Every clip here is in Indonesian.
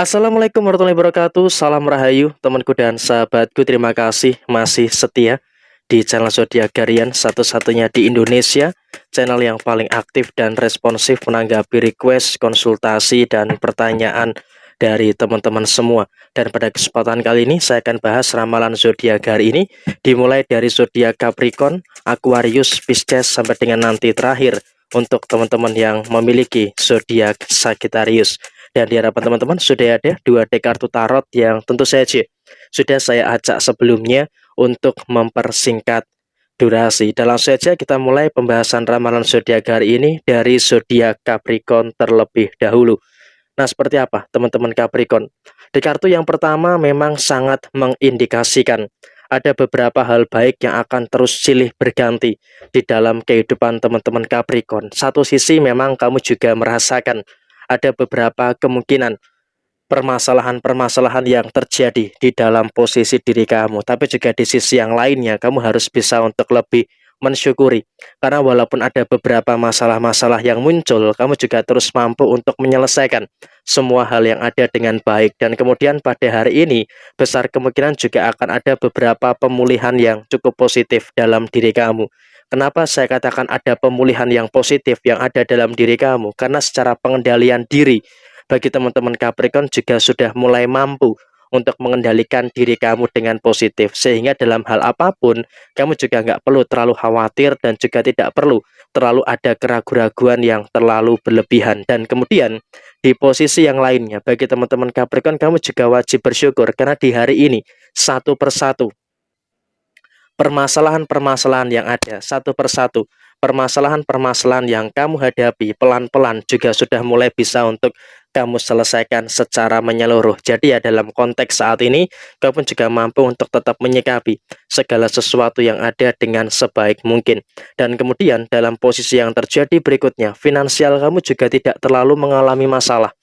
Assalamualaikum warahmatullahi wabarakatuh. Salam rahayu temanku dan sahabatku. Terima kasih masih setia di channel Zodiak Harian, satu-satunya di Indonesia, channel yang paling aktif dan responsif menanggapi request, konsultasi, dan pertanyaan dari teman-teman semua. Dan pada kesempatan kali ini saya akan bahas ramalan zodiak hari ini, dimulai dari zodiak Capricorn, Aquarius, Pisces sampai dengan nanti terakhir untuk teman-teman yang memiliki zodiak Sagittarius. Dan di hadapan teman-teman sudah ada dua deck kartu tarot yang tentu saja sudah saya acak sebelumnya untuk mempersingkat durasi. Dan langsung saja kita mulai pembahasan ramalan zodiak hari ini dari zodiak Capricorn terlebih dahulu. Nah, seperti apa teman-teman Capricorn? Di kartu yang pertama memang sangat mengindikasikan ada beberapa hal baik yang akan terus silih berganti di dalam kehidupan teman-teman Capricorn. Satu sisi memang kamu juga merasakan ada beberapa kemungkinan permasalahan-permasalahan yang terjadi di dalam posisi diri kamu. Tapi juga di sisi yang lainnya, kamu harus bisa untuk lebih mensyukuri. Karena walaupun ada beberapa masalah-masalah yang muncul, kamu juga terus mampu untuk menyelesaikan semua hal yang ada dengan baik. Dan kemudian pada hari ini, besar kemungkinan juga akan ada beberapa pemulihan yang cukup positif dalam diri kamu. Kenapa saya katakan ada pemulihan yang positif yang ada dalam diri kamu? Karena secara pengendalian diri, bagi teman-teman Capricorn juga sudah mulai mampu untuk mengendalikan diri kamu dengan positif. Sehingga dalam hal apapun, kamu juga nggak perlu terlalu khawatir dan juga tidak perlu terlalu ada keraguan-raguan yang terlalu berlebihan. Dan kemudian di posisi yang lainnya, bagi teman-teman Capricorn, kamu juga wajib bersyukur karena di hari ini satu persatu permasalahan-permasalahan yang ada satu persatu, permasalahan-permasalahan yang kamu hadapi pelan-pelan juga sudah mulai bisa untuk kamu selesaikan secara menyeluruh. Jadi ya dalam konteks saat ini, kamu juga mampu untuk tetap menyikapi segala sesuatu yang ada dengan sebaik mungkin. Dan kemudian dalam posisi yang terjadi berikutnya, finansial kamu juga tidak terlalu mengalami masalah.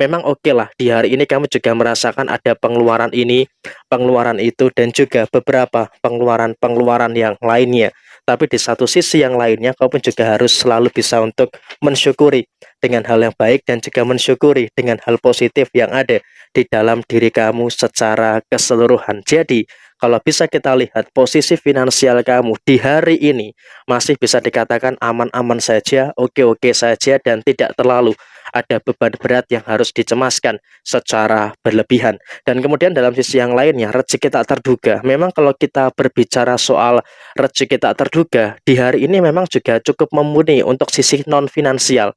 Memang oke lah, di hari ini kamu juga merasakan ada pengeluaran ini, pengeluaran itu, dan juga beberapa pengeluaran-pengeluaran yang lainnya. Tapi di satu sisi yang lainnya, kamu juga harus selalu bisa untuk mensyukuri dengan hal yang baik dan juga mensyukuri dengan hal positif yang ada di dalam diri kamu secara keseluruhan. Jadi, kalau bisa kita lihat posisi finansial kamu di hari ini masih bisa dikatakan aman-aman saja, oke-oke saja, dan tidak terlalu ada beban berat yang harus dicemaskan secara berlebihan. Dan kemudian dalam sisi yang lainnya, rezeki tak terduga. Memang kalau kita berbicara soal rezeki tak terduga, di hari ini memang juga cukup mumpuni untuk sisi non-finansial.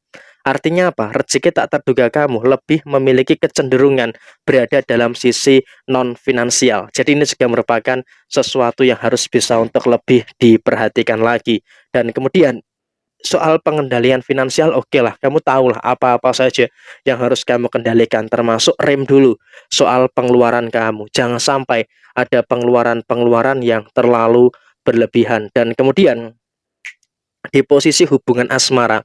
Artinya apa? Rezeki tak terduga kamu lebih memiliki kecenderungan berada dalam sisi non-finansial. Jadi ini juga merupakan sesuatu yang harus bisa untuk lebih diperhatikan lagi. Dan kemudian soal pengendalian finansial, oke lah, kamu tahulah apa-apa saja yang harus kamu kendalikan, termasuk rem dulu soal pengeluaran kamu. Jangan sampai ada pengeluaran-pengeluaran yang terlalu berlebihan. Dan kemudian di posisi hubungan asmara,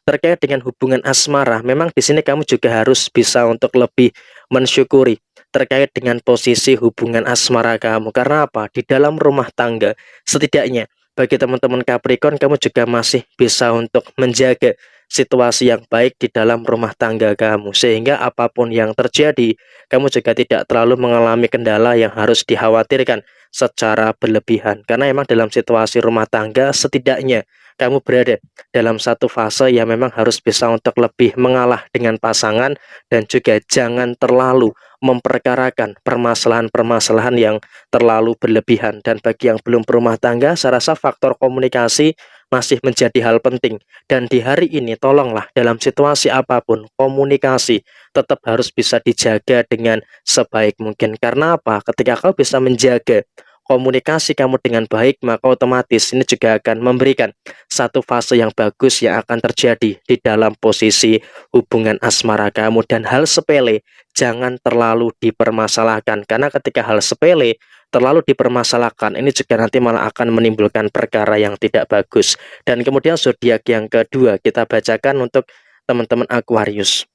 terkait dengan hubungan asmara, memang di sini kamu juga harus bisa untuk lebih mensyukuri terkait dengan posisi hubungan asmara kamu. Karena apa? Di dalam rumah tangga, setidaknya bagi teman-teman Capricorn, kamu juga masih bisa untuk menjaga situasi yang baik di dalam rumah tangga kamu. Sehingga apapun yang terjadi, kamu juga tidak terlalu mengalami kendala yang harus dikhawatirkan secara berlebihan. Karena memang dalam situasi rumah tangga, setidaknya kamu berada dalam satu fase yang memang harus bisa untuk lebih mengalah dengan pasangan dan juga jangan terlalu memperkarakan permasalahan-permasalahan yang terlalu berlebihan. Dan bagi yang belum berumah tangga, saya rasa faktor komunikasi masih menjadi hal penting. Dan di hari ini tolonglah dalam situasi apapun, komunikasi tetap harus bisa dijaga dengan sebaik mungkin. Karena apa? Ketika kau bisa menjaga komunikasi kamu dengan baik, maka otomatis ini juga akan memberikan satu fase yang bagus yang akan terjadi di dalam posisi hubungan asmara kamu. Dan hal sepele jangan terlalu dipermasalahkan, karena ketika hal sepele terlalu dipermasalahkan, ini juga nanti malah akan menimbulkan perkara yang tidak bagus. Dan kemudian zodiak yang kedua kita bacakan untuk teman-teman Aquarius.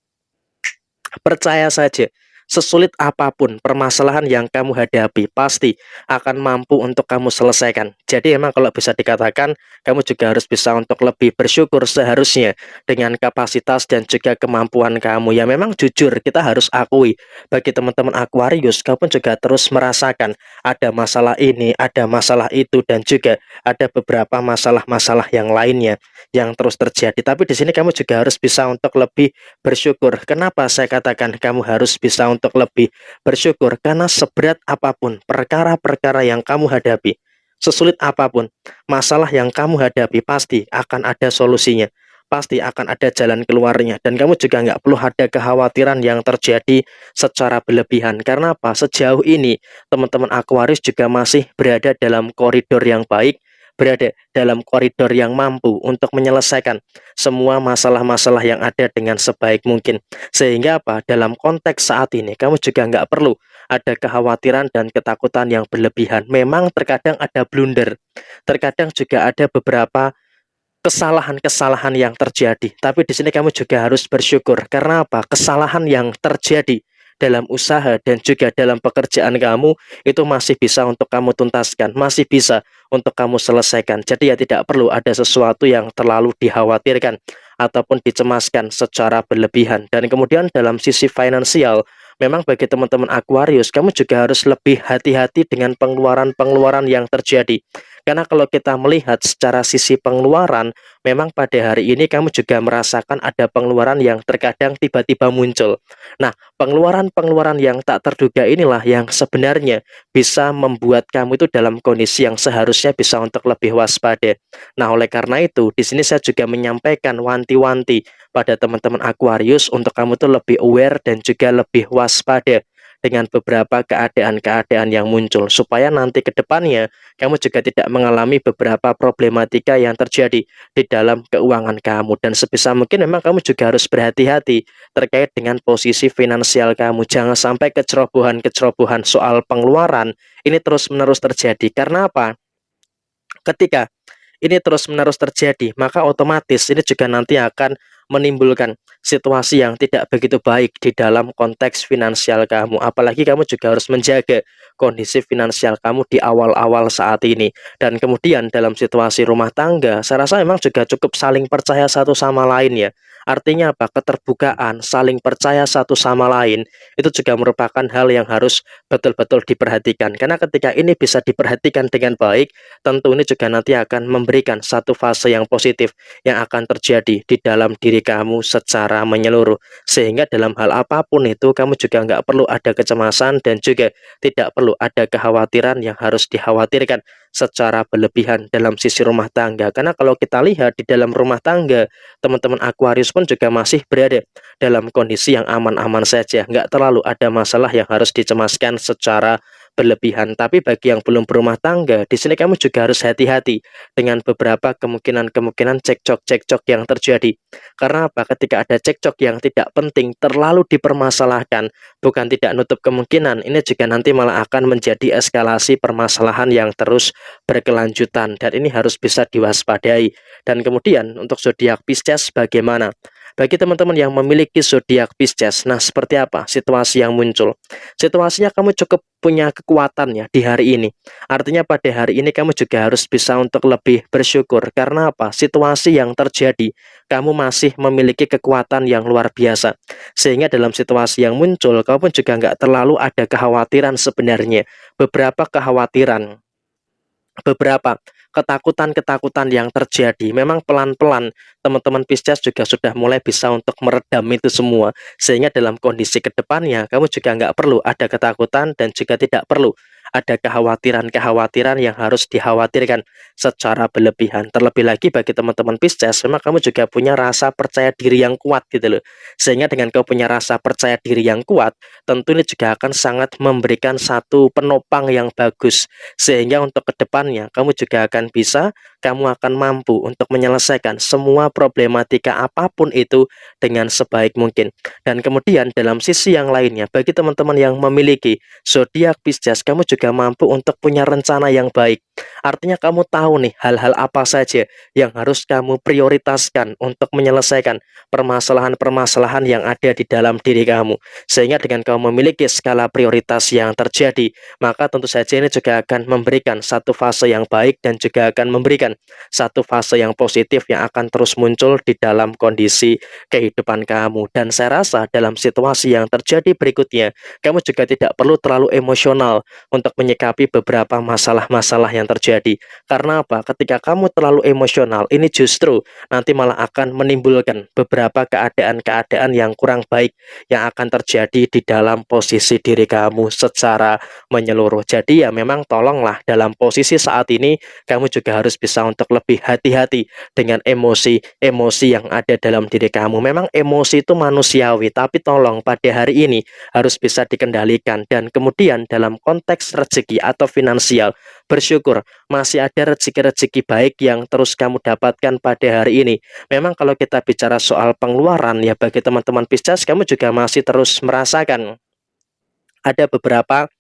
Percaya saja, sesulit apapun permasalahan yang kamu hadapi, pasti akan mampu untuk kamu selesaikan. Jadi emang kalau bisa dikatakan, kamu juga harus bisa untuk lebih bersyukur seharusnya dengan kapasitas dan juga kemampuan kamu. Ya memang jujur kita harus akui, bagi teman-teman Aquarius, kamu pun juga terus merasakan ada masalah ini, ada masalah itu, dan juga ada beberapa masalah-masalah yang lainnya yang terus terjadi. Tapi di sini kamu juga harus bisa untuk lebih bersyukur. Kenapa saya katakan kamu harus bisa untuk lebih bersyukur? Karena seberat apapun perkara-perkara yang kamu hadapi, sesulit apapun masalah yang kamu hadapi, pasti akan ada solusinya, pasti akan ada jalan keluarnya. Dan kamu juga nggak perlu ada kekhawatiran yang terjadi secara berlebihan. Karena apa? Sejauh ini teman-teman Aquarius juga masih berada dalam koridor yang baik, berada dalam koridor yang mampu untuk menyelesaikan semua masalah-masalah yang ada dengan sebaik mungkin. Sehingga apa? Dalam konteks saat ini kamu juga nggak perlu ada kekhawatiran dan ketakutan yang berlebihan. Memang terkadang ada blunder, terkadang juga ada beberapa kesalahan-kesalahan yang terjadi. Tapi di sini kamu juga harus bersyukur. Karena apa? Kesalahan yang terjadi dalam usaha dan juga dalam pekerjaan kamu itu masih bisa untuk kamu tuntaskan, masih bisa untuk kamu selesaikan. Jadi ya tidak perlu ada sesuatu yang terlalu dikhawatirkan ataupun dicemaskan secara berlebihan. Dan kemudian dalam sisi finansial, memang bagi teman-teman Aquarius, kamu juga harus lebih hati-hati dengan pengeluaran-pengeluaran yang terjadi. Karena kalau kita melihat secara sisi pengeluaran, memang pada hari ini kamu juga merasakan ada pengeluaran yang terkadang tiba-tiba muncul. Nah, pengeluaran-pengeluaran yang tak terduga inilah yang sebenarnya bisa membuat kamu itu dalam kondisi yang seharusnya bisa untuk lebih waspada. Nah, oleh karena itu, di sini saya juga menyampaikan wanti-wanti pada teman-teman Aquarius untuk kamu tuh lebih aware dan juga lebih waspada dengan beberapa keadaan-keadaan yang muncul, supaya nanti ke depannya kamu juga tidak mengalami beberapa problematika yang terjadi di dalam keuangan kamu. Dan sebisa mungkin memang kamu juga harus berhati-hati terkait dengan posisi finansial kamu. Jangan sampai kecerobohan-kecerobohan soal pengeluaran ini terus-menerus terjadi. Karena apa? Ketika ini terus-menerus terjadi, maka otomatis ini juga nanti akan menimbulkan situasi yang tidak begitu baik di dalam konteks finansial kamu. Apalagi kamu juga harus menjaga kondisi finansial kamu di awal-awal saat ini. Dan kemudian dalam situasi rumah tangga, saya rasa memang juga cukup saling percaya satu sama lain ya. Artinya apa? Keterbukaan, saling percaya satu sama lain, itu juga merupakan hal yang harus betul-betul diperhatikan. Karena ketika ini bisa diperhatikan dengan baik, tentu ini juga nanti akan memberikan satu fase yang positif yang akan terjadi di dalam diri kamu secara menyeluruh. Sehingga dalam hal apapun itu kamu juga nggak perlu ada kecemasan dan juga tidak perlu ada kekhawatiran yang harus dikhawatirkan secara berlebihan dalam sisi rumah tangga. Karena kalau kita lihat di dalam rumah tangga, teman-teman Aquarius pun juga masih berada dalam kondisi yang aman-aman saja. Nggak terlalu ada masalah yang harus dicemaskan secara berlebihan. Tapi bagi yang belum berumah tangga, di sini kamu juga harus hati-hati dengan beberapa kemungkinan-kemungkinan cekcok-cekcok yang terjadi. Karena apa? Ketika ada cekcok yang tidak penting, terlalu dipermasalahkan, bukan tidak nutup kemungkinan, ini juga nanti malah akan menjadi eskalasi permasalahan yang terus berkelanjutan. Dan ini harus bisa diwaspadai. Dan kemudian untuk zodiak Pisces bagaimana? Bagi teman-teman yang memiliki zodiak Pisces, nah seperti apa situasi yang muncul? Situasinya kamu cukup punya kekuatan ya di hari ini. Artinya pada hari ini kamu juga harus bisa untuk lebih bersyukur. Karena apa? Situasi yang terjadi, kamu masih memiliki kekuatan yang luar biasa. Sehingga dalam situasi yang muncul, kamu pun juga nggak terlalu ada kekhawatiran sebenarnya. Beberapa kekhawatiran, beberapa ketakutan-ketakutan yang terjadi memang pelan-pelan teman-teman Pisces juga sudah mulai bisa untuk meredam itu semua, sehingga dalam kondisi kedepannya kamu juga nggak perlu ada ketakutan dan juga tidak perlu ada kekhawatiran-kekhawatiran yang harus dikhawatirkan secara berlebihan. Terlebih lagi bagi teman-teman Pisces, memang kamu juga punya rasa percaya diri yang kuat gitu loh. Sehingga dengan kau punya rasa percaya diri yang kuat, tentu ini juga akan sangat memberikan satu penopang yang bagus. Sehingga untuk kedepannya kamu juga akan bisa, kamu akan mampu untuk menyelesaikan semua problematika apapun itu dengan sebaik mungkin. Dan kemudian dalam sisi yang lainnya, bagi teman-teman yang memiliki zodiak Pisces, kamu juga juga mampu untuk punya rencana yang baik. Artinya kamu tahu nih hal-hal apa saja yang harus kamu prioritaskan untuk menyelesaikan permasalahan-permasalahan yang ada di dalam diri kamu. Sehingga dengan kamu memiliki skala prioritas yang terjadi, maka tentu saja ini juga akan memberikan satu fase yang baik dan juga akan memberikan satu fase yang positif yang akan terus muncul di dalam kondisi kehidupan kamu. Dan saya rasa dalam situasi yang terjadi berikutnya, kamu juga tidak perlu terlalu emosional untuk menyikapi beberapa masalah-masalah yang terjadi. Karena apa? Ketika kamu terlalu emosional, ini justru nanti malah akan menimbulkan beberapa keadaan-keadaan yang kurang baik yang akan terjadi di dalam posisi diri kamu secara menyeluruh. Jadi ya memang tolonglah dalam posisi saat ini kamu juga harus bisa untuk lebih hati-hati dengan emosi-emosi yang ada dalam diri kamu. Memang emosi itu manusiawi, tapi tolong pada hari ini harus bisa dikendalikan. Dan kemudian dalam konteks rezeki atau finansial, bersyukur masih ada rezeki-rezeki baik yang terus kamu dapatkan pada hari ini. Memang kalau kita bicara soal pengeluaran ya bagi teman-teman Pisces, kamu juga masih terus merasakan ada beberapa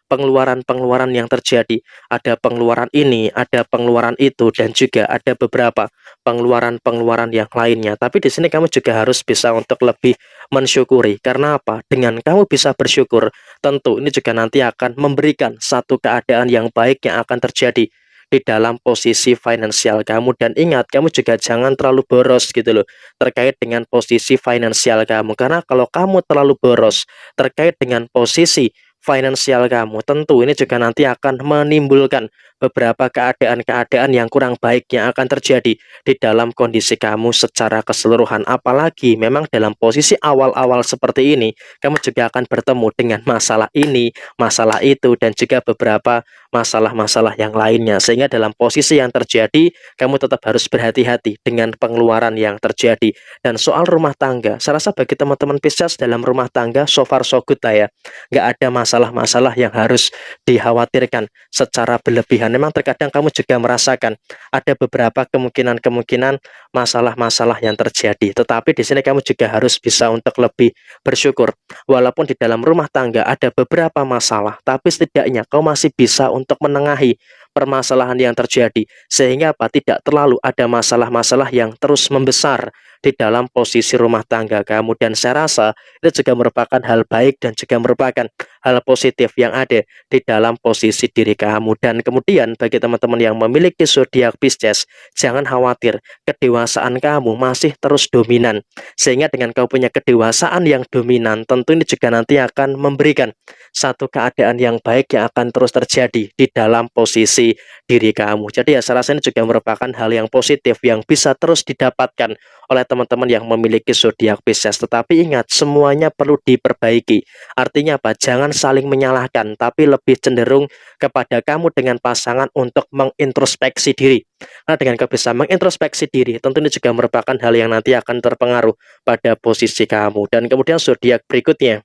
pengeluaran-pengeluaran yang terjadi. Ada pengeluaran ini, ada pengeluaran itu, dan juga ada beberapa pengeluaran-pengeluaran yang lainnya. Tapi di sini kamu juga harus bisa untuk lebih mensyukuri. Karena apa? Dengan kamu bisa bersyukur, tentu ini juga nanti akan memberikan satu keadaan yang baik yang akan terjadi di dalam posisi finansial kamu. Dan ingat, kamu juga jangan terlalu boros gitu loh terkait dengan posisi finansial kamu. Karena kalau kamu terlalu boros terkait dengan posisi finansial kamu, tentu ini juga nanti akan menimbulkan beberapa keadaan-keadaan yang kurang baik yang akan terjadi di dalam kondisi kamu secara keseluruhan. Apalagi memang dalam posisi awal-awal seperti ini, kamu juga akan bertemu dengan masalah ini, masalah itu, dan juga beberapa masalah-masalah yang lainnya. Sehingga dalam posisi yang terjadi, kamu tetap harus berhati-hati dengan pengeluaran yang terjadi. Dan soal rumah tangga, saya rasa bagi teman-teman Pisces dalam rumah tangga, so far so good lah ya. Nggak ada masalah-masalah yang harus dikhawatirkan secara berlebihan. Memang terkadang kamu juga merasakan ada beberapa kemungkinan-kemungkinan masalah-masalah yang terjadi. Tetapi di sini kamu juga harus bisa untuk lebih bersyukur. Walaupun di dalam rumah tangga ada beberapa masalah, tapi setidaknya kau masih bisa untuk menengahi permasalahan yang terjadi. Sehingga apa? Tidak terlalu ada masalah-masalah yang terus membesar di dalam posisi rumah tangga kamu. Dan saya rasa itu juga merupakan hal baik dan juga merupakan hal positif yang ada di dalam posisi diri kamu. Dan kemudian bagi teman-teman yang memiliki zodiak Pisces, jangan khawatir, kedewasaan kamu masih terus dominan. Sehingga dengan kau punya kedewasaan yang dominan, tentu ini juga nanti akan memberikan satu keadaan yang baik yang akan terus terjadi di dalam posisi diri kamu. Jadi ya saya rasa ini juga merupakan hal yang positif yang bisa terus didapatkan oleh teman-teman yang memiliki zodiak Pisces. Tetapi ingat, semuanya perlu diperbaiki. Artinya apa? Jangan saling menyalahkan, tapi lebih cenderung kepada kamu dengan pasangan untuk mengintrospeksi diri. Nah, dengan kau bisa mengintrospeksi diri, tentu ini juga merupakan hal yang nanti akan terpengaruh pada posisi kamu. Dan kemudian zodiak berikutnya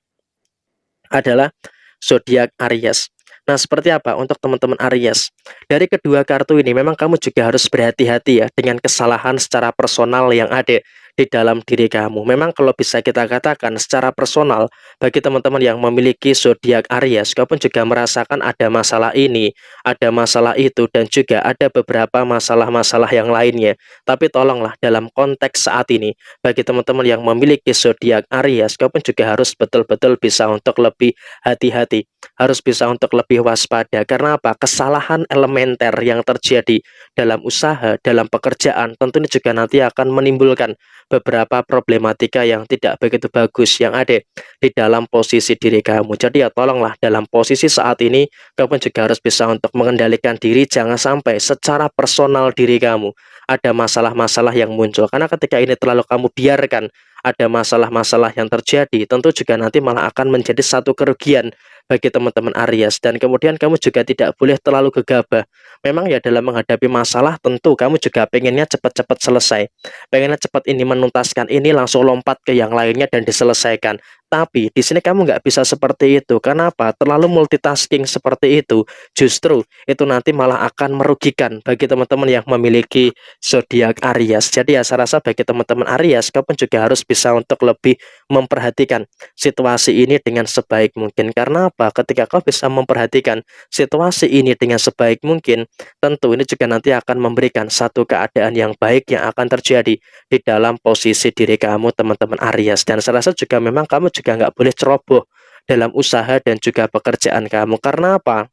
adalah zodiak Aries. Nah, seperti apa untuk teman-teman Aries? Dari kedua kartu ini memang kamu juga harus berhati-hati ya dengan kesalahan secara personal yang ada di dalam diri kamu. Memang kalau bisa kita katakan secara personal, bagi teman-teman yang memiliki zodiak Aries, kau pun juga merasakan ada masalah ini, ada masalah itu, dan juga ada beberapa masalah-masalah yang lainnya. Tapi tolonglah dalam konteks saat ini, bagi teman-teman yang memiliki zodiak Aries, kau pun juga harus betul-betul bisa untuk lebih hati-hati, harus bisa untuk lebih waspada. Karena apa? Kesalahan elementer yang terjadi dalam usaha, dalam pekerjaan, tentu ini juga nanti akan menimbulkan beberapa problematika yang tidak begitu bagus yang ada di dalam posisi diri kamu. Jadi ya tolonglah dalam posisi saat ini kamu juga harus bisa untuk mengendalikan diri, jangan sampai secara personal diri kamu ada masalah-masalah yang muncul. Karena ketika ini terlalu kamu biarkan ada masalah-masalah yang terjadi, tentu juga nanti malah akan menjadi satu kerugian bagi teman-teman Aries. Dan kemudian kamu juga tidak boleh terlalu gegabah. Memang ya dalam menghadapi masalah tentu kamu juga pengennya cepat-cepat selesai, pengennya cepat ini menuntaskan ini, langsung lompat ke yang lainnya dan diselesaikan. Tapi di sini kamu nggak bisa seperti itu. Kenapa? Terlalu multitasking seperti itu, justru itu nanti malah akan merugikan bagi teman-teman yang memiliki zodiak Aries. Jadi ya saya rasa bagi teman-teman Aries, kamu juga harus bisa untuk lebih memperhatikan situasi ini dengan sebaik mungkin. Karena apa? apa? Ketika kau bisa memperhatikan situasi ini dengan sebaik mungkin, tentu ini juga nanti akan memberikan satu keadaan yang baik yang akan terjadi di dalam posisi diri kamu, teman-teman Aries. Dan saya rasa juga memang kamu juga nggak boleh ceroboh dalam usaha dan juga pekerjaan kamu. Karena apa?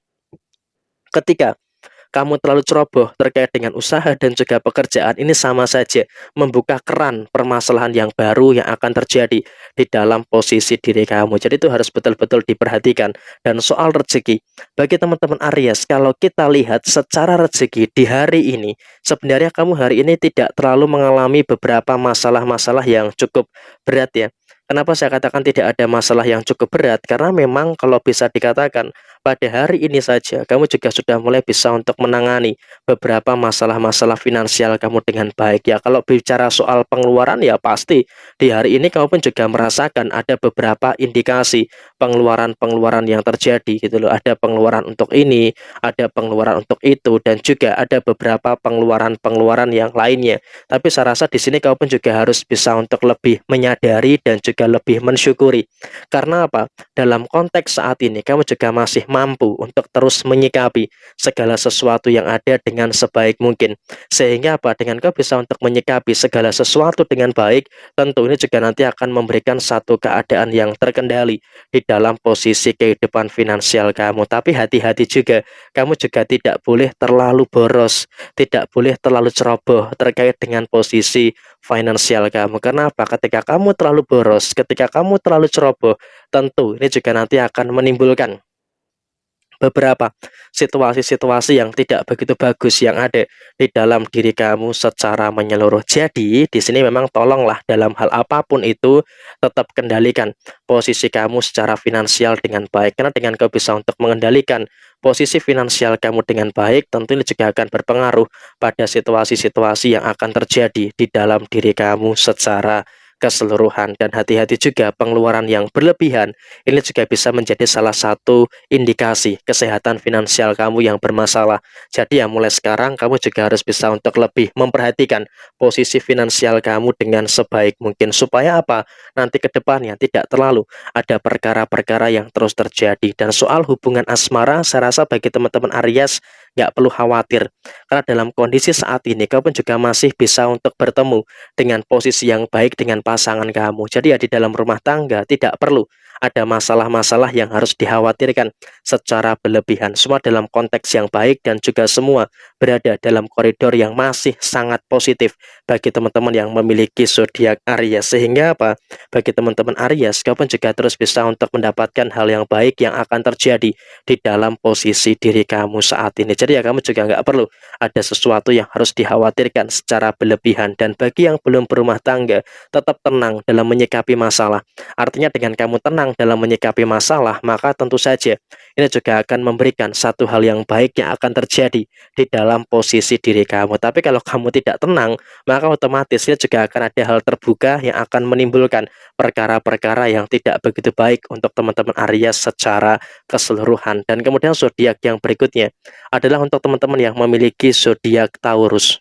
Ketika kamu terlalu ceroboh terkait dengan usaha dan juga pekerjaan, ini sama saja membuka keran permasalahan yang baru yang akan terjadi di dalam posisi diri kamu. Jadi itu harus betul-betul diperhatikan. Dan soal rezeki, bagi teman-teman Aries, kalau kita lihat secara rezeki di hari ini, sebenarnya kamu hari ini tidak terlalu mengalami beberapa masalah-masalah yang cukup berat ya. Kenapa saya katakan tidak ada masalah yang cukup berat? Karena memang kalau bisa dikatakan pada hari ini saja kamu juga sudah mulai bisa untuk menangani beberapa masalah-masalah finansial kamu dengan baik ya. Kalau bicara soal pengeluaran ya pasti di hari ini kamu pun juga merasakan ada beberapa indikasi pengeluaran-pengeluaran yang terjadi gitu loh. Ada pengeluaran untuk ini, ada pengeluaran untuk itu, dan juga ada beberapa pengeluaran-pengeluaran yang lainnya. Tapi saya rasa di sini kamu pun juga harus bisa untuk lebih menyadari dan juga lebih mensyukuri. Karena apa? Dalam konteks saat ini kamu juga masih mampu untuk terus menyikapi segala sesuatu yang ada dengan sebaik mungkin. Sehingga apa? Dengan kau bisa untuk menyikapi segala sesuatu dengan baik, tentu ini juga nanti akan memberikan satu keadaan yang terkendali di dalam posisi kehidupan finansial kamu. Tapi hati-hati juga, kamu juga tidak boleh terlalu boros, tidak boleh terlalu ceroboh terkait dengan posisi finansial kamu. Karena apa? Ketika kamu terlalu boros, ketika kamu terlalu ceroboh, tentu ini juga nanti akan menimbulkan beberapa situasi-situasi yang tidak begitu bagus yang ada di dalam diri kamu secara menyeluruh. Jadi, di sini memang tolonglah dalam hal apapun itu tetap kendalikan posisi kamu secara finansial dengan baik. Karena dengan kau bisa untuk mengendalikan posisi finansial kamu dengan baik, tentu ini juga akan berpengaruh pada situasi-situasi yang akan terjadi di dalam diri kamu secara keseluruhan. Dan hati-hati juga pengeluaran yang berlebihan ini juga bisa menjadi salah satu indikasi kesehatan finansial kamu yang bermasalah. Jadi ya mulai sekarang kamu juga harus bisa untuk lebih memperhatikan posisi finansial kamu dengan sebaik mungkin. Supaya apa? Nanti ke depannya tidak terlalu ada perkara-perkara yang terus terjadi. Dan soal hubungan asmara, saya rasa bagi teman-teman Aries nggak perlu khawatir. Karena dalam kondisi saat ini kamu pun juga masih bisa untuk bertemu dengan posisi yang baik dengan pasangan kamu. Jadi ya di dalam rumah tangga tidak perlu ada masalah-masalah yang harus dikhawatirkan secara berlebihan. Semua dalam konteks yang baik dan juga semua berada dalam koridor yang masih sangat positif bagi teman-teman yang memiliki zodiak Aries. Sehingga apa? Bagi teman-teman Aries, kau pun juga terus bisa untuk mendapatkan hal yang baik yang akan terjadi di dalam posisi diri kamu saat ini. Jadi ya kamu juga nggak perlu ada sesuatu yang harus dikhawatirkan secara berlebihan. Dan bagi yang belum berumah tangga, tetap tenang dalam menyikapi masalah. Artinya dengan kamu tenang dalam menyikapi masalah, maka tentu saja ini juga akan memberikan satu hal yang baik yang akan terjadi di dalam posisi diri kamu. Tapi kalau kamu tidak tenang, maka otomatis ini juga akan ada hal terbuka yang akan menimbulkan perkara-perkara yang tidak begitu baik untuk teman-teman Aries secara keseluruhan. Dan kemudian zodiak yang berikutnya adalah untuk teman-teman yang memiliki zodiak Taurus.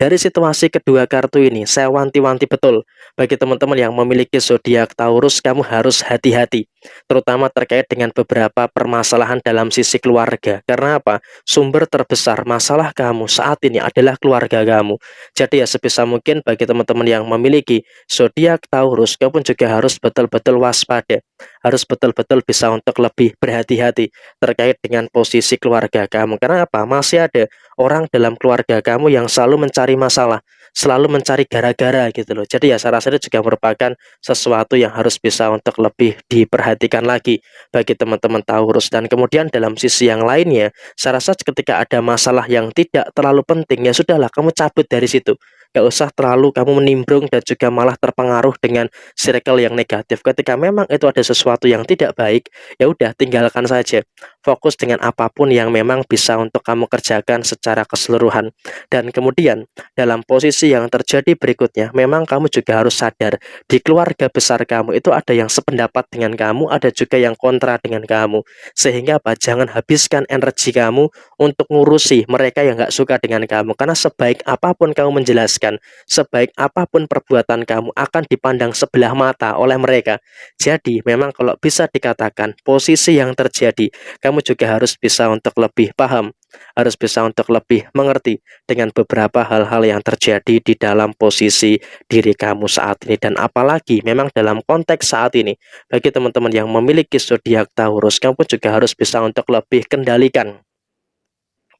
Dari situasi kedua kartu ini, saya wanti-wanti betul bagi teman-teman yang memiliki zodiak Taurus, kamu harus hati-hati, terutama terkait dengan beberapa permasalahan dalam sisi keluarga. Karena apa? Sumber terbesar masalah kamu saat ini adalah keluarga kamu. Jadi ya sebisa mungkin bagi teman-teman yang memiliki zodiak Taurus, kamu pun juga harus betul-betul waspada, harus betul-betul bisa untuk lebih berhati-hati terkait dengan posisi keluarga kamu. Karena apa? Masih ada orang dalam keluarga kamu yang selalu mencari masalah, selalu mencari gara-gara gitu loh. Jadi ya saya rasa itu juga merupakan sesuatu yang harus bisa untuk lebih diperhatikan lagi bagi teman-teman Taurus. Dan kemudian dalam sisi yang lainnya, saya rasa ketika ada masalah yang tidak terlalu penting, ya sudahlah kamu cabut dari situ. Gak usah terlalu kamu menimbrung dan juga malah terpengaruh dengan circle yang negatif. Ketika memang itu ada sesuatu yang tidak baik, ya udah tinggalkan saja. Fokus dengan apapun yang memang bisa untuk kamu kerjakan secara keseluruhan. Dan kemudian dalam posisi yang terjadi berikutnya, memang kamu juga harus sadar di keluarga besar kamu itu ada yang sependapat dengan kamu, ada juga yang kontra dengan kamu. Sehingga apa? Jangan habiskan energi kamu untuk ngurusi mereka yang gak suka dengan kamu. Karena sebaik apapun kamu menjelaskan, jelaskan, sebaik apapun perbuatan kamu akan dipandang sebelah mata oleh mereka. Jadi memang kalau bisa dikatakan posisi yang terjadi, kamu juga harus bisa untuk lebih paham, harus bisa untuk lebih mengerti dengan beberapa hal-hal yang terjadi di dalam posisi diri kamu saat ini. Dan apalagi memang dalam konteks saat ini, bagi teman-teman yang memiliki zodiak Taurus, kamu pun juga harus bisa untuk lebih kendalikan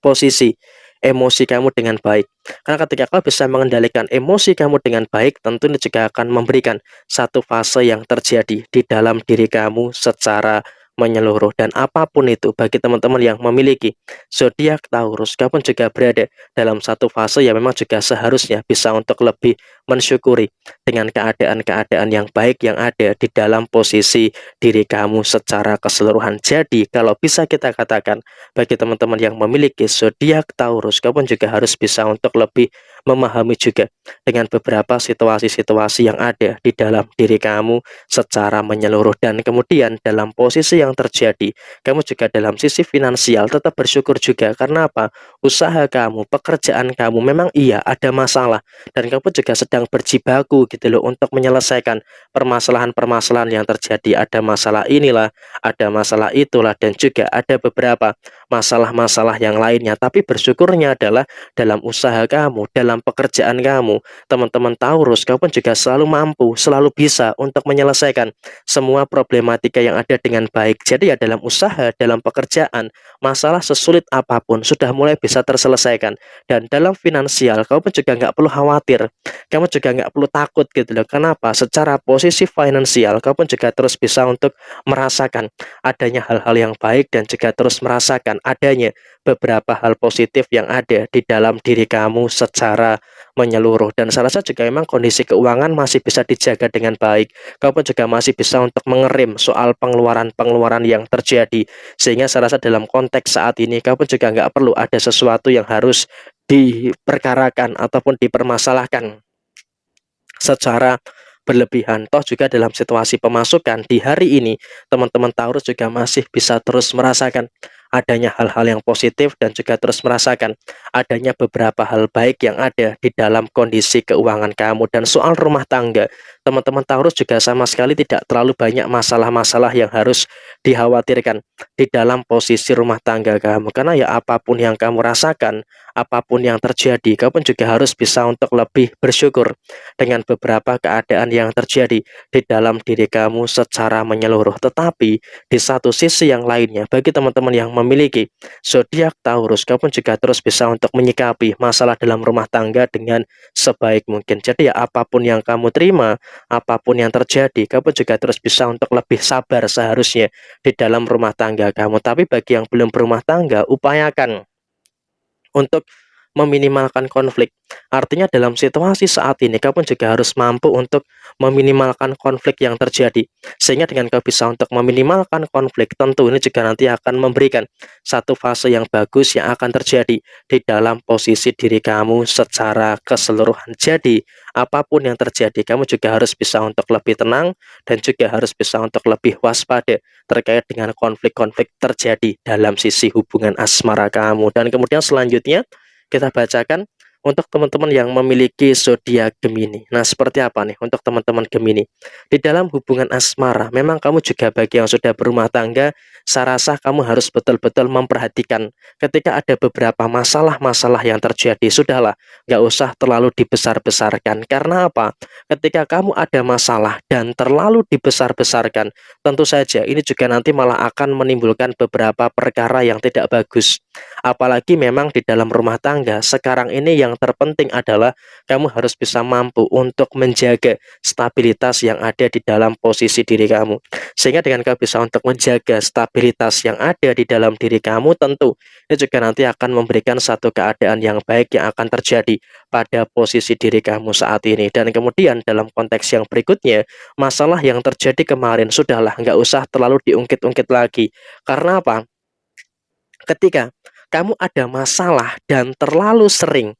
posisi emosi kamu dengan baik. Karena ketika kau bisa mengendalikan emosi kamu dengan baik, tentu ini juga akan memberikan satu fase yang terjadi di dalam diri kamu secara menyeluruh. Dan apapun itu, bagi teman-teman yang memiliki zodiak Taurus, kamu pun juga berada dalam satu fase yang memang juga seharusnya bisa untuk lebih mensyukuri dengan keadaan-keadaan yang baik yang ada di dalam posisi diri kamu secara keseluruhan. Jadi kalau bisa kita katakan, bagi teman-teman yang memiliki zodiak Taurus, kamu juga harus bisa untuk lebih memahami juga dengan beberapa situasi-situasi yang ada di dalam diri kamu secara menyeluruh. Dan kemudian dalam posisi yang terjadi, kamu juga dalam sisi finansial tetap bersyukur juga. Karena apa? Usaha kamu, pekerjaan kamu memang iya ada masalah, dan kamu juga sedang berjibaku gitu loh untuk menyelesaikan permasalahan-permasalahan yang terjadi. Ada masalah inilah, ada masalah itulah, dan juga ada beberapa masalah-masalah yang lainnya. Tapi bersyukurnya adalah dalam usaha kamu, dalam pekerjaan kamu, teman-teman Taurus, kamu pun juga selalu mampu, selalu bisa untuk menyelesaikan semua problematika yang ada dengan baik. Jadi ya dalam usaha, dalam pekerjaan, masalah sesulit apapun sudah mulai bisa terselesaikan. Dan dalam finansial, kamu pun juga nggak perlu khawatir, kamu juga nggak perlu takut gitu loh. Kenapa? Secara posisi finansial, kamu pun juga terus bisa untuk merasakan adanya hal-hal yang baik, dan juga terus merasakan adanya beberapa hal positif yang ada di dalam diri kamu secara menyeluruh. Dan saya rasa juga memang kondisi keuangan masih bisa dijaga dengan baik. Kamu pun juga masih bisa untuk mengerim soal pengeluaran-pengeluaran yang terjadi. Sehingga saya rasa dalam konteks saat ini, kamu pun juga nggak perlu ada sesuatu yang harus diperkarakan ataupun dipermasalahkan secara berlebihan. Toh juga dalam situasi pemasukan di hari ini, teman-teman Taurus juga masih bisa terus merasakan adanya hal-hal yang positif, dan juga terus merasakan adanya beberapa hal baik yang ada di dalam kondisi keuangan kamu. Dan soal rumah tangga, teman-teman Taurus juga sama sekali tidak terlalu banyak masalah-masalah yang harus dikhawatirkan di dalam posisi rumah tangga kamu. Karena ya apapun yang kamu rasakan, apapun yang terjadi, kamu pun juga harus bisa untuk lebih bersyukur dengan beberapa keadaan yang terjadi di dalam diri kamu secara menyeluruh. Tetapi di satu sisi yang lainnya, bagi teman-teman yang memiliki zodiak Taurus, kamu pun juga terus bisa untuk menyikapi masalah dalam rumah tangga dengan sebaik mungkin. Jadi ya apapun yang kamu terima, apapun yang terjadi, kamu juga terus bisa untuk lebih sabar seharusnya di dalam rumah tangga kamu. Tapi bagi yang belum berumah tangga, upayakan untuk meminimalkan konflik. Artinya dalam situasi saat ini, kamu juga harus mampu untuk meminimalkan konflik yang terjadi. Sehingga dengan kau bisa untuk meminimalkan konflik, tentu ini juga nanti akan memberikan satu fase yang bagus yang akan terjadi di dalam posisi diri kamu secara keseluruhan. Jadi, apapun yang terjadi, kamu juga harus bisa untuk lebih tenang, dan juga harus bisa untuk lebih waspada terkait dengan konflik-konflik terjadi dalam sisi hubungan asmara kamu. Dan kemudian selanjutnya, kita bacakan untuk teman-teman yang memiliki zodiak Gemini. Nah, seperti apa nih untuk teman-teman Gemini? Di dalam hubungan asmara, memang kamu juga bagi yang sudah berumah tangga, saya rasa kamu harus betul-betul memperhatikan ketika ada beberapa masalah-masalah yang terjadi. Sudahlah, nggak usah terlalu dibesar-besarkan. Karena apa? Ketika kamu ada masalah dan terlalu dibesar-besarkan, tentu saja ini juga nanti malah akan menimbulkan beberapa perkara yang tidak bagus. Apalagi memang di dalam rumah tangga sekarang ini yang terpenting adalah kamu harus bisa mampu untuk menjaga stabilitas yang ada di dalam posisi diri kamu. Sehingga dengan kamu bisa untuk menjaga stabilitas yang ada di dalam diri kamu, tentu ini juga nanti akan memberikan satu keadaan yang baik yang akan terjadi pada posisi diri kamu saat ini. Dan kemudian dalam konteks yang berikutnya, masalah yang terjadi kemarin sudahlah, nggak usah terlalu diungkit-ungkit lagi. Karena apa? Ketika kamu ada masalah dan terlalu sering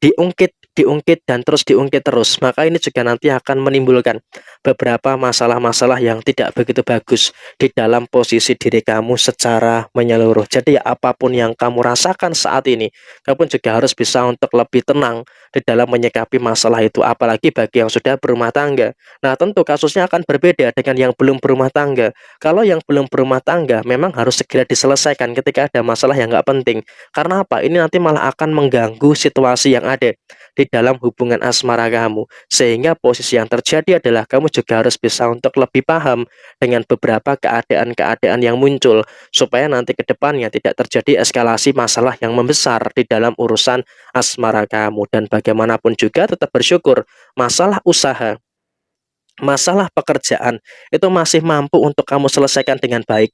diungkit, diungkit dan terus diungkit terus, maka ini juga nanti akan menimbulkan beberapa masalah-masalah yang tidak begitu bagus di dalam posisi diri kamu secara menyeluruh. Jadi ya, apapun yang kamu rasakan saat ini, kamu juga harus bisa untuk lebih tenang di dalam menyikapi masalah itu, apalagi bagi yang sudah berumah tangga. Nah, tentu kasusnya akan berbeda dengan yang belum berumah tangga. Kalau yang belum berumah tangga, memang harus segera diselesaikan ketika ada masalah yang nggak penting. Karena apa? Ini nanti malah akan mengganggu situasi yang ada di dalam hubungan asmara kamu. Sehingga posisi yang terjadi adalah kamu juga harus bisa untuk lebih paham dengan beberapa keadaan-keadaan yang muncul, supaya nanti ke depannya tidak terjadi eskalasi masalah yang membesar di dalam urusan asmara kamu. Dan bagaimanapun juga tetap bersyukur, masalah usaha, masalah pekerjaan itu masih mampu untuk kamu selesaikan dengan baik.